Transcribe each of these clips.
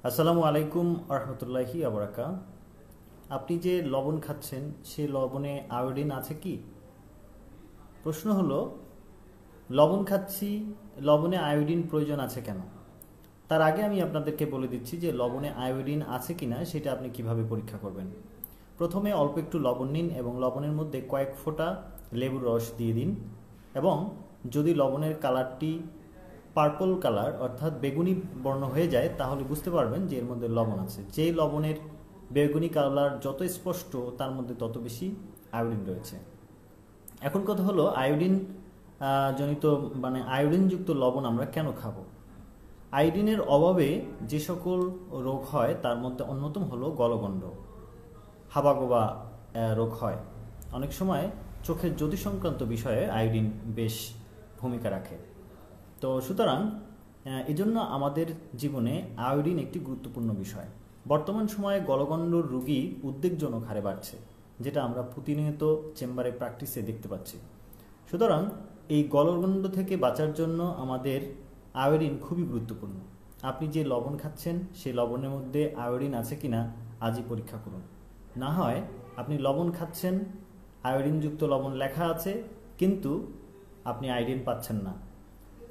আসসালামু আলাইকুম আরহামতুল্লাহি আবরাকা। আপনি যে লবণ খাচ্ছেন সে লবণে আয়োডিন আছে কি? প্রশ্ন হলো, লবণ খাচ্ছি, লবণে আয়োডিন প্রয়োজন আছে কেন? তার আগে আমি আপনাদেরকে বলে দিচ্ছি যে লবণে আয়োডিন আছে কিনা সেটা আপনি কিভাবে পরীক্ষা করবেন। প্রথমে অল্প একটু লবণ নিন এবং লবণের মধ্যে কয়েক ফোঁটা লেবুর রস দিয়ে দিন, এবং যদি লবণের কালারটি পার্পল কালার অর্থাৎ বেগুনি বর্ণ হয়ে যায় তাহলে বুঝতে পারবেন যে এর মধ্যে লবণ আছে। যেই লবণের বেগুনি কালার যত স্পষ্ট তার মধ্যে তত বেশি আয়োডিন রয়েছে। এখন কথা হলো, আয়োডিন জনিত আয়োডিনযুক্ত লবণ আমরা কেন খাবো? আয়োডিনের অভাবে যে সকল রোগ হয় তার মধ্যে অন্যতম হলো গলগণ্ড, হাবাগোবা রোগ হয়। অনেক সময় চোখের জ্যোতি সংক্রান্ত বিষয়ে আয়োডিন বেশ ভূমিকা রাখে। তো সুতরাং এজন্য আমাদের জীবনে আয়োডিন একটি গুরুত্বপূর্ণ বিষয়। বর্তমান সময়ে গলগণ্ডর রোগী উদ্বেগজনক হারে বাড়ছে, যেটা আমরা প্রতিনিয়ত চেম্বারে প্র্যাকটিসে দেখতে পাচ্ছি। সুতরাং এই গলগণ্ড থেকে বাঁচার জন্য আমাদের আয়োডিন খুবই গুরুত্বপূর্ণ। আপনি যে লবণ খাচ্ছেন সেই লবণের মধ্যে আয়োডিন আছে কিনা আজই পরীক্ষা করুন। না হয় আপনি লবণ খাচ্ছেন, আয়োডিনযুক্ত লবণ লেখা আছে, কিন্তু আপনি আয়োডিন পাচ্ছেন না।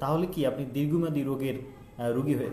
তাহলে কি আপনি দীর্ঘমেয়াদী রোগের রোগী হয়ে